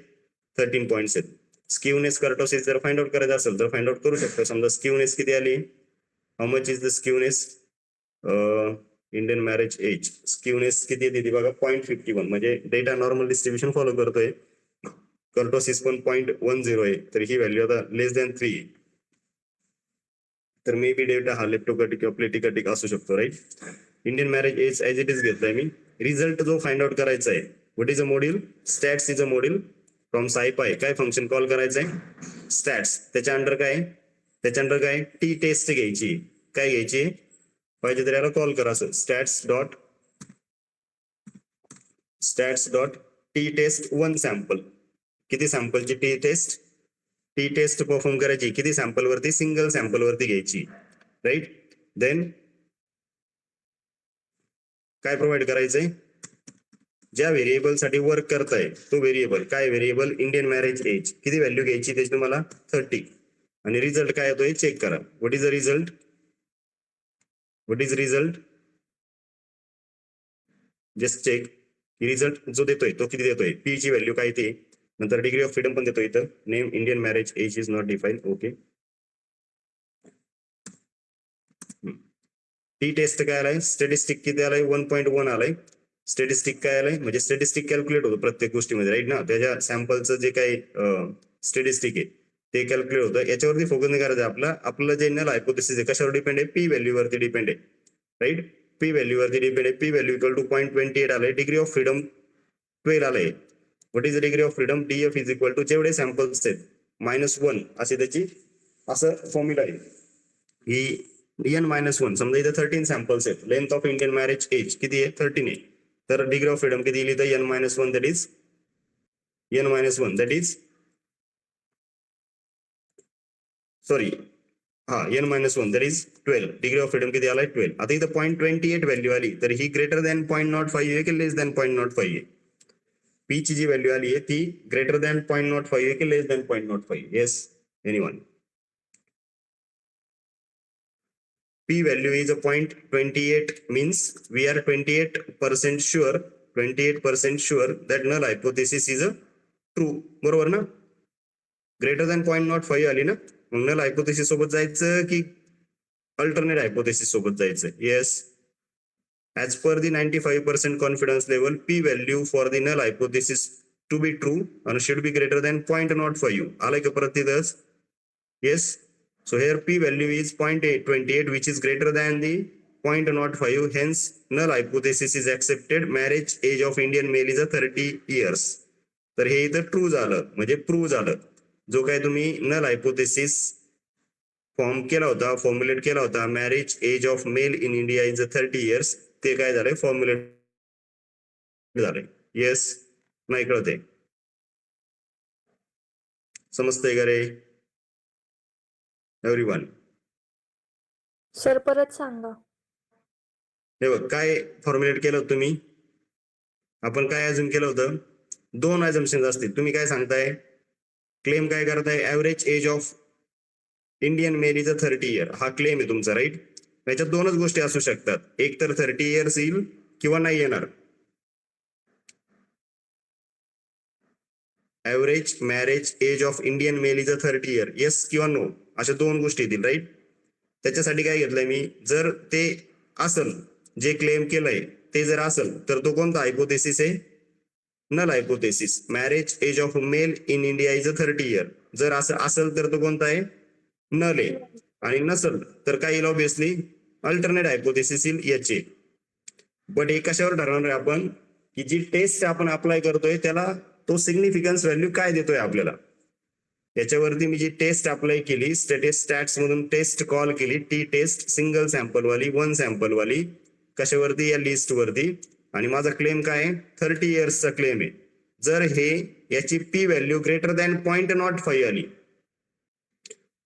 13 पॉइंट्स आहेत. स्क्यूनेस कर्टोसिस जर फाइंड आउट करायचं असेल तर फाइंड आउट करू शकतो. समजा स्क्यूनेस किती आली, how much is the skewness Indian marriage age, skewness किती येते बघा 0.51, म्हणजे डेटा नॉर्मल डिस्ट्रीब्युशन फॉलो करतोय. कर्टोसिस पण 0.10 आहे, तर ही व्हॅल्यू आता लेस दॅन 3 आहे. तर मे बी डेटा हा लेप्टोकॅटिक किंवा प्लेटिकॅटिक असू शकतो right. Indian marriage age as it is घेतलाय मी. रिझल्ट जो फाइंड आउट करायचा आहे, what is a module, stats is a module from SciPy. काय फंक्शन कॉल करायचंय स्टॅट्स. त्याच्या अंडर काय टी टेस्ट घ्यायची. काय घ्यायची पाहिजे तर याला कॉल करा असं, stats dot T test 1 sample. किती सॅम्पलची टी टेस्ट परफॉर्म करायची, किती सॅम्पल वरती, सिंगल सॅम्पल वरती घ्यायची राईट. देन काय प्रोव्हाइड करायचंय, ज्या व्हेरिएबल साठी वर्क करताय तो व्हेरिएबल, काय व्हेरिएबल इंडियन मॅरेज एज, किती व्हॅल्यू घ्यायची त्याची तुम्हाला 30. आणि रिझल्ट काय येतोय चेक करा. What is the result, just check की रिझल्ट जो देतोय तो किती देतोय. पी ची व्हॅल्यू काय ते, नंतर डिग्री ऑफ फ्रीडम पण देतोय इथं. Name Indian marriage age is not define. Okay. T test काय आलाय, स्टॅटिस्टिक किती आलाय 1.1 आलाय. स्टॅटिस्टिक काय आलाय, म्हणजे स्टॅटिस्टिक कॅल्क्युलेट होतो प्रत्येक गोष्टीमध्ये राईट ना. त्याच्या सॅम्पलचं जे काही स्टॅटिस्टिक आहे ते कॅल्क्युलेट होतं. याच्यावरती फोकस नाही करायचं आपला. आपलं जे नल हायपोथेसिस आहे कशावर डिपेंड आहे, पी व्हॅल्यू वरती डिपेंड आहे राईट. पी व्हॅल्यू वरती डिपेंड आहे. पी व्हॅल्यू इक्वल टू 0.28 आलाय. डिग्री ऑफ फ्रीडम 12 आलाय. What is the degree of freedom, DF is equal to जेवढे सॅम्पल्स आहेत -1 असे त्याची असं फॉर्म्युला आहे. ही n-1 समजा इथे 13 सॅम्पल्स आहेत. Length of Indian marriage age किती आहे 13 आहे. तर डिग्री ऑफ फ्रीडम किती येईल तर n-1 that is sorry n-1 that is 12. Degree of freedom किती आलाय 12. आता इथं 0.28 व्हॅल्यू आली तर ही ग्रेटर दॅन 0.05 आहे की लेस दॅन 0.05 आहे. पी ची जी व्हॅल्यू आली आहे ती ग्रेटर दॅन 0.05 आहे की less than 0.05. Yes anyone. P value is a 0.28 means we are 28% sure that null hypothesis is a true. बरोबर ना. ग्रेटर दॅन 0.05 आली ना, मग नल हायपोथेसिस सोबत जायचं की अल्टरनेट हायपोथेसिस सोबत जायचं. Yes. As per the 95% confidence level, P value for the null hypothesis to be true आणि शुड बी ग्रेटर दॅन 0.05. आलाय का परत तिथंच. Yes. So here P value is 0.28 which is greater than the 0.05. Hence null hypothesis is accepted. Marriage age of Indian male is a 30 years. तर हे इथं true झालं म्हणजे प्रूव्ह झालं. जो काय तुम्ही नल हायपोथेसिस फॉर्म्युलेट केला होता marriage age of male in India is a 30 years, ते काय झालंय फॉर्म्युलेट झालंय. येस नाही कळते, समजतंय का रे एव्हरीवन. सर परत सांगा. हे बघ काय फॉर्म्युलेट केलं होतं तुम्ही, आपण काय अजूम केलं होतं, 2 अजम्पशन असतील. तुम्ही काय सांगताय, क्लेम काय करताय, average age of Indian male is a 30 year. हा क्लेम आहे तुमचा राईट. याच्यात 2च गोष्टी असू शकतात, एक तर 30 years येईल किंवा नाही येणार. Average marriage age of Indian male is a 30 year, yes किंवा नो, अशा 2 गोष्टी येतील राईट. त्याच्यासाठी काय घेतलंय मी, जर ते असल जे क्लेम केलंय ते जर असल तर तो कोणता हायपोथेसिस आहे, null hypothesis. Marriage age of male in India is a 30 year. जर असं असेल तर तो कोणता आहे, नल आहे. आणि नसल तर काय येईल, ऑब्विसली अल्टरनेट हायपोथेसिस येईल याचे. बट हे कशावर ठरवणार आहे आपण, की जी टेस्ट आपण अप्लाय करतोय त्याला तो सिग्निफिकन्स व्हॅल्यू काय देतोय आपल्याला. याच्यावरती मी जी टेस्ट अप्लाय केली, स्टॅट्स मधून टेस्ट कॉल केली, टी टेस्ट सिंगल सॅम्पल वाली 1 सॅम्पल वाली, कशावरती या लिस्ट वरती. आणि माझा क्लेम काय आहे 30 years चा क्लेम आहे. जर हे याची पी व्हॅल्यू ग्रेटर दॅन 0.05 आली,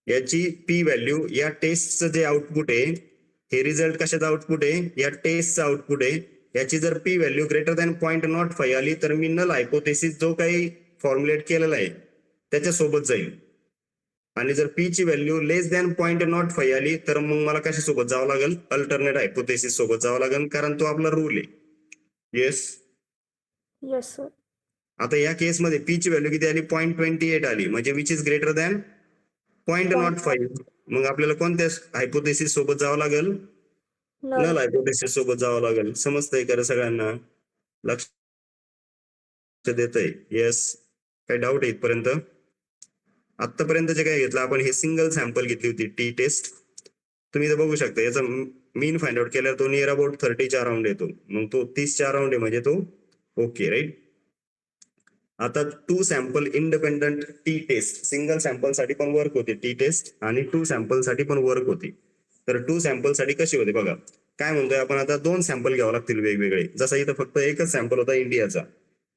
याची पी व्हॅल्यू या टेस्टचं जे आउटपुट आहे, हे रिझल्ट कशाचं आउटपुट आहे, या टेस्टचं आउटपुट आहे. याची जर पी व्हॅल्यू ग्रेटर दॅन 0.05 आली तर मी नल हायपोथेसिस जो काही फॉर्म्युलेट केलेला आहे त्याच्यासोबत जाईल. आणि जर पी ची व्हॅल्यू लेस दॅन 0.05 आली तर मग मला कशासोबत जावं लागेल, अल्टरनेट हायपोथेसिस सोबत जावं लागेल, कारण तो आपला रूल आहे. येस. Yes sir. आता या केसमध्ये पी ची व्हॅल्यू किती आली, 0.28 आली, म्हणजे विच इज ग्रेटर दॅन 0.05. मग आपल्याला कोणत्या हायपोथेसिस सोबत जावं लागेल, नल हायपोथेसिस सोबत जावं लागेल. समजतंय का रे सगळ्यांना, लक्ष देतंय? येस. काही डाऊट आहे इथपर्यंत? आतापर्यंत जे काय घेतलं आपण, हे सिंगल सॅम्पल घेतली होती टी टेस्ट. तुम्ही इथं बघू शकता याचा मीन फाइंड आउट केल्यावर तो नियर अबाउट 30च्या अराउंड येतो. मग तो 30च्या अराउंड आहे म्हणजे तो ओके, राईट. आता 2 sample independent T test, single sample साठी पण वर्क होते टी टेस्ट आणि 2 सॅम्पल साठी पण वर्क होती. तर 2 सॅम्पल साठी कशी होते बघा. काय म्हणतोय आपण, आता 2 सॅम्पल घ्यावं लागतील वेगवेगळे. जसं इथं फक्त एकच सॅम्पल होता इंडियाचा,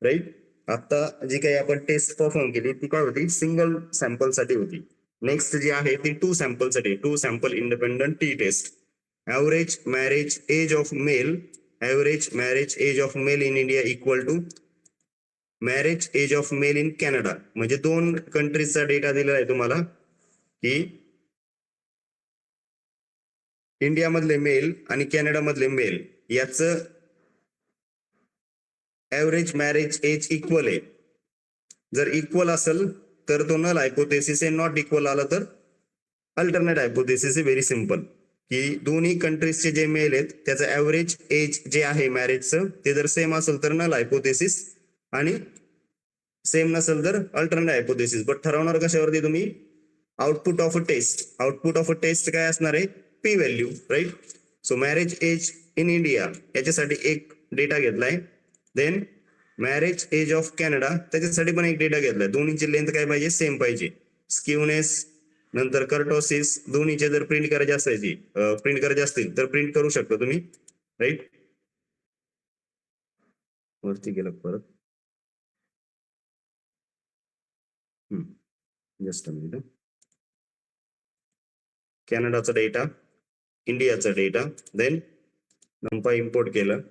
राईट. आता जी काही आपण टेस्ट परफॉर्म केली ती काय होती, सिंगल सॅम्पल साठी होती. नेक्स्ट जी आहे ती 2 सॅम्पल साठी, 2 sample independent T test. Average marriage age of male, average marriage age of male in India equal to marriage age of male in Canada. म्हणजे 2 कंट्रीजचा डेटा दिलेला आहे तुम्हाला की इंडिया मधले मेल आणि कॅनडा मधले मेल याचं ऍव्हरेज मॅरेज एज इक्वल आहे. जर इक्वल असेल तर तो नल हायपोथेसिस आहे, नॉट इक्वल आला तर अल्टरनेट हायपोथेसिस आहे. व्हेरी सिंपल, की दोन्ही कंट्रीजचे जे मेल आहेत त्याचं ऍव्हरेज एज जे आहे मॅरेजचं ते जर सेम असेल तर नल हायपोथेसिस, आणि सेम नसेल तर अल्टरनेट हायपोथेसिस. बट ठरवणार कशावरती तुम्ही, output of a test. Output of a test काय असणार आहे, P value, right. So marriage age in India याच्यासाठी एक डेटा घेतलाय, then marriage age of Canada त्याच्यासाठी पण एक डेटा घेतलाय. दोन्हीची लेंथ काय पाहिजे, सेम पाहिजे. स्क्यूनेस नंतर कर्टोसिस दोन्हीचे जर प्रिंट करायचे असतील तर प्रिंट करू शकता तुम्ही, राईट. वरती गेलं परत, जस्ट अ मिनिट. कॅनडाचा डेटा, इंडियाचा डेटा, देन नंपा इम्पोर्ट केलं,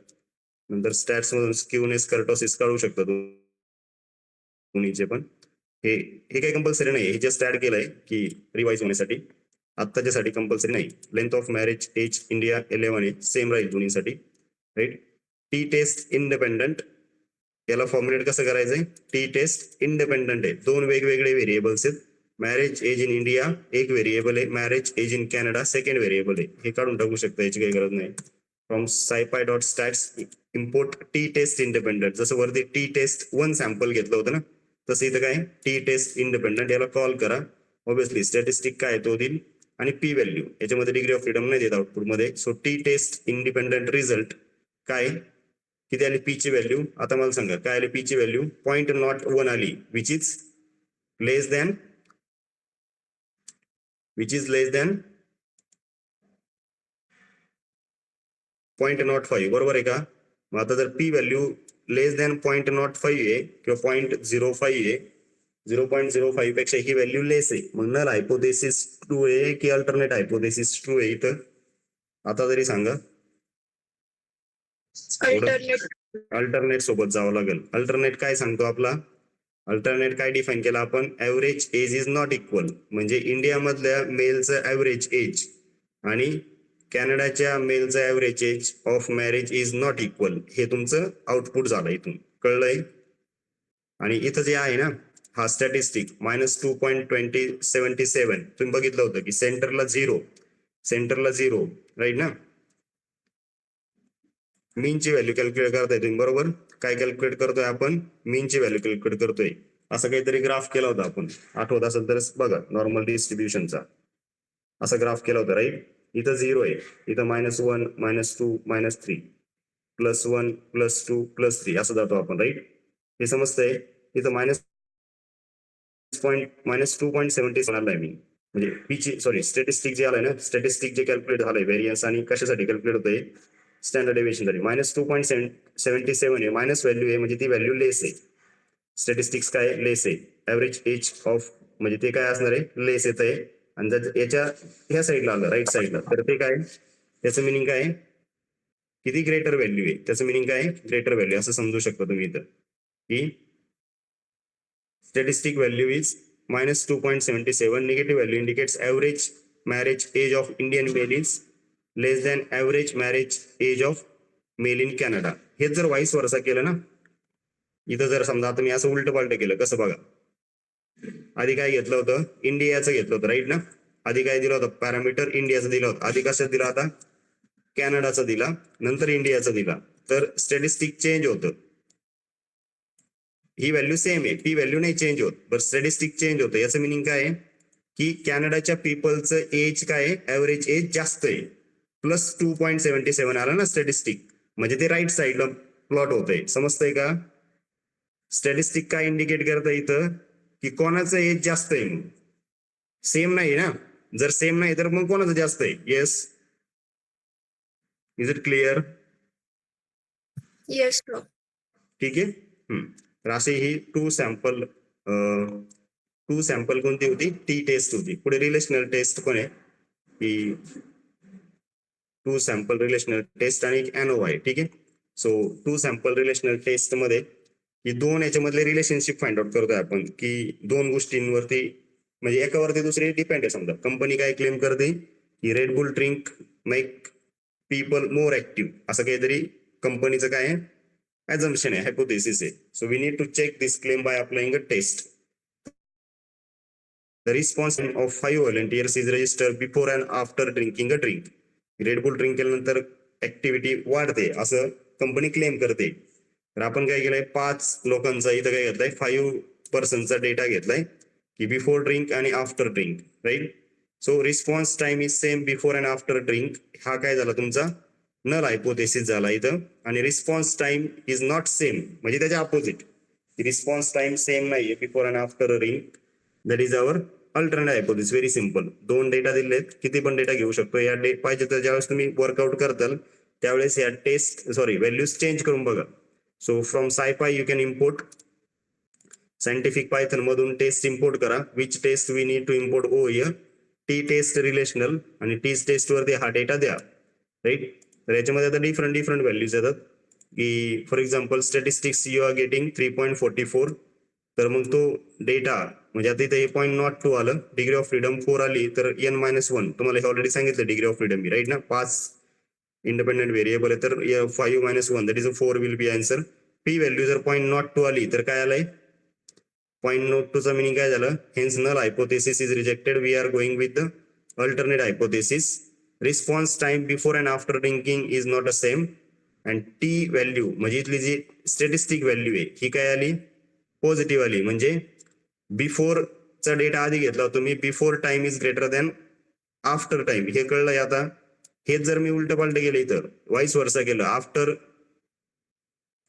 नंतर स्टॅट्स मधून स्क्यूनेस कर्टोसिस काढू शकता दोन्हीचे पण. हे काही कंपल्सरी नाही, हे जस्ट ऍड केलंय की रिवाइज होण्यासाठी, आत्ताच्यासाठी कंपल्सरी नाही. Length of marriage age India 11 आहे, सेम राहील दोन्हीसाठी, राईट. टी टेस्ट इंडिपेंडंट, याला फॉर्म्युलेट कसं करायचंय, टी टेस्ट इंडिपेंडंट आहे, 2 वेगवेगळे व्हेरिएबल्स आहेत. मॅरेज एज इन इंडिया एक व्हेरिएबल आहे, marriage age in Canada second variable आहे. हे काढून टाकू शकता, याची काही गरज नाही. From scipy.stats import T test independent. जसं वरती टी टेस्ट 1 सॅम्पल घेतलं होतं ना, तसं इथं काय टी टेस्ट इंडिपेंडंट, याला कॉल करा. ऑब्विसली स्टॅटिस्टिक काय तो देईल आणि पी व्हॅल्यू, याच्यामध्ये डिग्री ऑफ फ्रीडम नाही देत आउटपुट मध्ये. So T test independent result काय, किती आली पी ची व्हॅल्यू, आता मला सांगा काय आली पी ची व्हॅल्यू, 0.01 आली, विच इज लेस दॅन 0.05, बरोबर आहे का. मग आता जर पी व्हॅल्यू लेस दॅन 0.05 आहे किंवा 0.05 आहे, 0.05 पेक्षा ही व्हॅल्यू लेस आहे, मग नल हायपोथेसिस ट्रू आहे की अल्टरनेट हायपोथेसिस ट्रू आहे इथं, आता तरी सांगा. अल्टरनेट सोबत जावं लागेल. अल्टरनेट काय सांगतो आपला, अल्टरनेट काय डिफाईन केला आपण, average age is not equal, म्हणजे इंडिया मधल्या मेलचं ऍव्हरेज एज आणि कॅनडाच्या मेलचं average age of marriage is not equal, हे तुमचं आउटपुट झालं इथून, कळलंय. आणि इथं जे आहे ना हा स्टॅटिस्टिक -2.2077 तुम्ही बघितलं होतं की सेंटरला झिरो, राईट ना. मीनची व्हॅल्यू कॅल्क्युलेट करताय तुम्ही, बरोबर. काय कॅल्क्युलेट करतोय आपण, मीनची व्हॅल्यू कॅल्क्युलेट करतोय. असं काहीतरी ग्राफ केला होता आपण, आठवत असेल तर बघा, नॉर्मल डिस्ट्रीब्युशनचा असा ग्राफ केला होता, राईट. इथं 0 आहे, इथं -1 -2 -3 +1 +2 +3 असं जातो आपण, राईट. हे समजतंय. इथं -2.77 आलाय मी, म्हणजे पीची सॉरी स्टॅटिस्टिक जे आलाय ना, स्टॅटिस्टिक जे कॅल्क्युलेट झालंय व्हेरियन्स, आणि कशासाठी कॅल्क्युलेट होतंय, स्टँडर्ड डेव्हिएशन साठी. -2.77 आहे, मायनस व्हॅल्यू आहे म्हणजे ती व्हॅल्यू लेस आहे. स्टॅटिस्टिक्स काय लेस आहे, ऍव्हरेज एज ऑफ म्हणजे ते काय असणार आहे, लेस येत आहे. आणि जर याच्या ह्या साईडला आलं राईट साईडला तर ते काय त्याचं मिनिंग काय आहे किती ग्रेटर व्हॅल्यू आहे त्याचं मिनिंग काय आहे ग्रेटर व्हॅल्यू असं समजू शकता तुम्ही इथं की statistic value is minus 2.77. Negative value indicates average marriage age of Indian male is less than average marriage age of male in Canada. हेच जर वाईस वर्सा केलं ना इथं जर समजा आता मी असं उलट पालट केलं कसं बघा आधी काय घेतलं होतं इंडियाचं घेतलं होतं राईट ना आधी काय दिलं होतं पॅरामीटर इंडियाचं दिलं होतं आधी कशात दिला आता कॅनडाचा दिला नंतर इंडियाचा दिला तर स्टॅटिस्टिक चेंज होतं ही व्हॅल्यू सेम आहे ती व्हॅल्यू नाही चेंज होत बट स्टॅटिस्टिक चेंज होतं याचं मिनिंग काय आहे की कॅनडाच्या पीपलचं एज काय आहे ऍव्हरेज एज जास्त आहे प्लस 2.77 आला ना स्टॅटिस्टिक म्हणजे ते राईट साईडला प्लॉट होत आहे समजतंय का स्टॅटिस्टिक काय इंडिकेट करतं इथं की कोणाचं एज जास्त आहे मग सेम नाही ना जर सेम नाही तर मग कोणाचं जास्त आहे yes is it clear Yes, sir. ठीक आहे तर अशी ही टू सॅम्पल कोणती होती टी टेस्ट होती पुढे रिलेशनल टेस्ट पण आहे की टू सॅम्पल रिलेशनल टेस्ट आणि एक एनओ आहे ठीक आहे so two sample relational test मध्ये ही दोन याच्यामधले रिलेशनशिप फाइंड आउट करतोय आपण की दोन गोष्टींवरती म्हणजे एकावरती दुसरी डिपेंड आहे समजा कंपनी काय क्लेम करते की red boule drink make people more active असं काहीतरी कंपनीचं काय आहे assumption आहे hypothesis आहे so we need to check this claim by applying a test the response of 5 volunteers is registered before and after drinking a drink red boule drink केल्यानंतर activity वाढते असं कंपनी क्लेम करते तर आपण काय केलंय 5 लोकांचा इथं काय घेतलाय 5% डेटा घेतलाय की बिफोर ड्रिंक आणि after drink right so response time is same before and after drink हा काय झाला तुमचा नल हायपोथेसिस झाला इथं आणि response time is not same म्हणजे त्याच्या अपोजिट रिस्पॉन्स टाइम सेम नाहीये before and after drink that is our alternate hypothesis very simple दोन डेटा दिलेत किती पण डेटा घेऊ शकतो या पाहिजे तर ज्यावेळेस तुम्ही वर्कआउट करताल त्यावेळेस या टेस्ट व्हॅल्यूज चेंज करून बघा so from SciPy you can import scientific Python मधून टेस्ट इम्पोर्ट करा which test we need to import oh here T test relational आणि टी टेस्ट वरती हा डेटा द्या राईट तर याच्यामध्ये आता डिफरंट व्हॅल्यूज येतात की for example statistics you are getting 3.44 तर मग तो डेटा म्हणजे आता इथे 0.02 आलं डिग्री ऑफ फ्रीडम 4 आली तर n-1 तुम्हाला हे ऑलरेडी सांगितलं डिग्री ऑफ फ्रीडम राईट ना 5 इंडिपेंडेंट व्हेरिएबल आहे तर 5-1 that is 4 will be answer P value जर 0.02 आली तर काय आलंय 0.02 चा मिनिंग काय झालं hence null hypothesis is rejected we are going with the alternate hypothesis response time before and after drinking is not a same and T value म्हणजे इथली जी स्टॅटिस्टिक व्हॅल्यू आहे ही काय आली पॉझिटिव्ह आली म्हणजे बिफोरचा डेटा आधी घेतला तुम्ही before time is greater than after time हे कळलंय आता हेच जर मी उलट पालट केलं इथं वाईस वर्सा केलं आफ्टर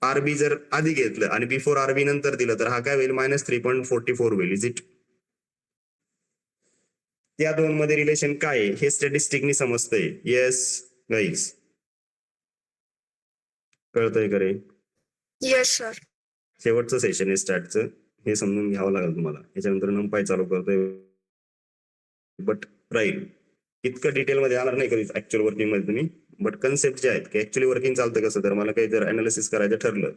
आरबी जर आधी घेतलं आणि बिफोर आरबी नंतर दिलं तर हा काय होईल -3.44 होईल इज इट त्या दोन मध्ये रिलेशन काय आहे हे स्टॅटिस्टिकनी समजतंय येस गाईज कळतंय का रे Yes, sir. शेवटचं सेशन आहे स्टार्टचं हे समजून घ्यावं लागेल तुम्हाला याच्यानंतर नंपाय चालू करतोय बट राहील इतकं डिटेलमध्ये आणार नाही कधी ऍक्च्युअल वर्किंग मध्ये तुम्ही बट कन्सेप्ट जे आहेत की ऍक्च्युअली वर्किंग चालतं कसं तर मला काही जर अनालिसिस करायचं ठरलं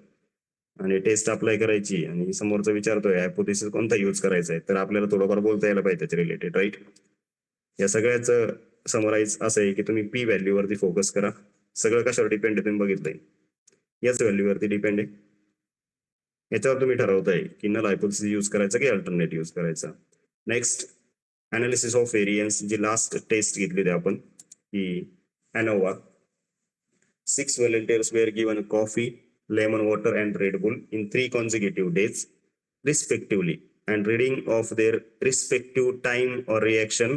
आणि टेस्ट अप्लाय करायची आणि समोरचा विचारतोय हायपोथेसिस कोणता यूज करायचा आहे तर आपल्याला थोडंफार बोलता यायला पाहिजे त्याच्या रिलेटेड राईट या सगळ्याचं समराईज असं आहे की तुम्ही पी व्हॅल्यू वरती फोकस करा सगळं कशावर डिपेंड आहे तुम्ही बघितलंय याच व्हॅल्यू वरती डिपेंड आहे याच्यावर तुम्ही ठरवताय की नल हायपोथेसिस यूज करायचा की अल्टरनेट यूज करायचा नेक्स्ट अनालिसिस ऑफ व्हेरियन्स जी लास्ट टेस्ट घेतली होती आपण की ANOVA 6 volunteers were given coffee, lemon water and Red Bull in 3 consecutive days respectively and reading of their respective time or reaction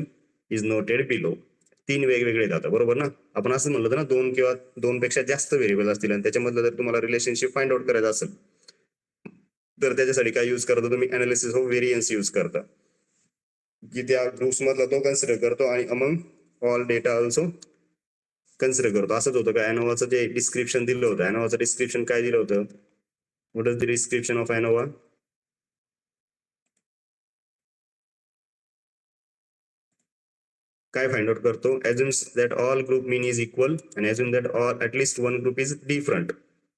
is noted below. 3 वेगवेगळे जातात बरोबर ना आपण असं म्हणलं ना 2 किंवा 2 पेक्षा जास्त व्हेरिएबल असतील आणि त्याच्यामधलं जर तुम्हाला रिलेशनशिप फाइंड आउट करायचं असेल तर त्याच्यासाठी काय यूज करता तुम्ही अनालिसिस ऑफ व्हेरियन्स यूज करता की त्या ग्रुप्स मधला तो कन्सिडर करतो आणि among all data also consider करतो असंच होतं का ANOVAचं जे डिस्क्रिप्शन दिलं होतं ANOVAचं डिस्क्रिप्शन काय दिलं होतं what is the description of ANOVA काय फाइंड आउट करतो, assumes that all group mean is equal and assume that all at least one group is different.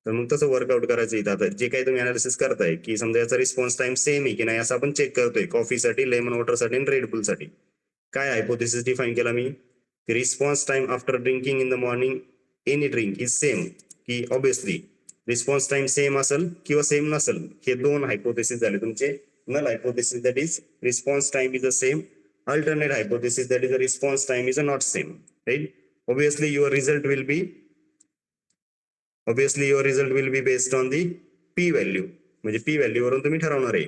तर मग तसं वर्कआउट करायचं इथं. आता जे काही तुम्ही अनालिसिस करताय की समजा याचा रिस्पॉन्स टाइम सेम आहे की नाही असं आपण चेक करतोय कॉफीसाठी, लेमन वॉटरसाठी आणि रेड बुलसाठी. काय हायपोथेसिस डिफाईन केला मी, response time after drinking in the morning any drink is same, की ऑब्विसली रिस्पॉन्स टाइम सेम असेल किंवा सेम नसेल. हे दोन हायपोथेसिस झाले तुमचे. Null hypothesis that is response time is the same. Alternate hypothesis that is the response time is not same, right? Obviously your result will be based on the p value. म्हणजे p value वरून तुम्ही ठरवणार आहे.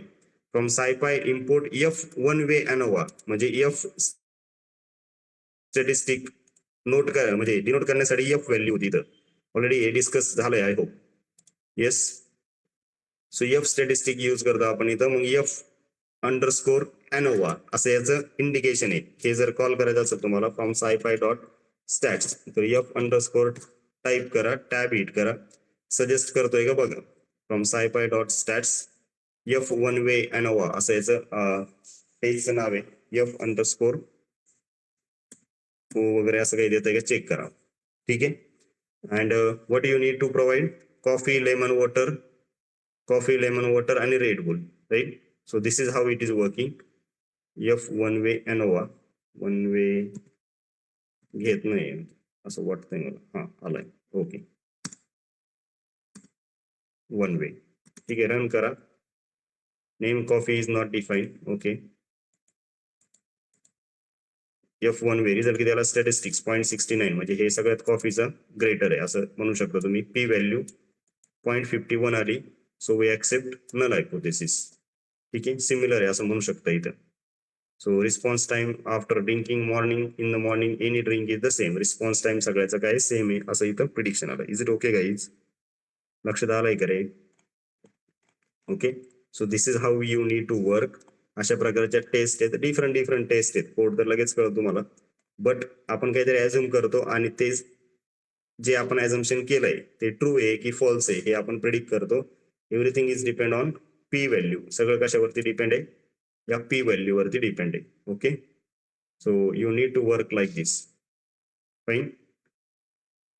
From SciPy import f one way ANOVA, म्हणजे f statistic note कर म्हणजे denote करण्यासाठी f value होती. तर ऑलरेडी हे डिस्कस झालंय I hope. Yes, so f statistic use करतो आपण इथं. मग f अंडरस्कोर ANOVA असं याचं इंडिकेशन आहे. हे जर कॉल करायचं असेल तुम्हाला फ्रॉम SciPy.stats तर f अंडरस्कोर टाईप करा, टॅब हिट करा. सजेस्ट करतोय का बघा, from SciPy.stats f one way ANOVA असं याचं पेजचं नाव आहे. f अंडरस्कोर वगैरे असं काही देतंय का चेक करा. ठीक आहे. And what you need to provide, coffee, lemon water आणि Red Bull, right? So this is how it is working. F one way ANOVA, one way घेत नाही असं वाटतंय मला. हा आलाय, ओके. वन वे, ठीक आहे. रन करा. Name coffee is not define, okay. F one way result किती आला, स्टॅटिस्टिक्स 0.69, म्हणजे हे सगळ्यात कॉफीचा ग्रेटर आहे असं म्हणू शकतो तुम्ही. p व्हॅल्यू 0.51 आली. So we accept null hypothesis. ठीक आहे, सिमिलर आहे असं म्हणू शकता इथं. So response time after drinking in the morning any drink is the same. Response time सगळ्याचं काय सेम आहे असं इथं प्रिडिक्शन आलं. Is it okay guys? लक्षात आलंय का रे? Okay, so this is how you need to work. अशा प्रकारच्या टेस्ट आहेत, डिफरंट टेस्ट आहेत. कोड तर लगेच कळतो तुम्हाला, बट आपण काहीतरी ऍझ्युम करतो आणि ते जे आपण ऍझम्पशन केलंय ते ट्रू आहे की फॉल्स आहे हे आपण प्रिडिक्ट करतो. Everything is depend on p value. सगळं कशावरती डिपेंड आहे, या p व्हॅल्यू वरती डिपेंड आहे. Okay, so you need to work like this. Fine,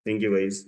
thank you guys.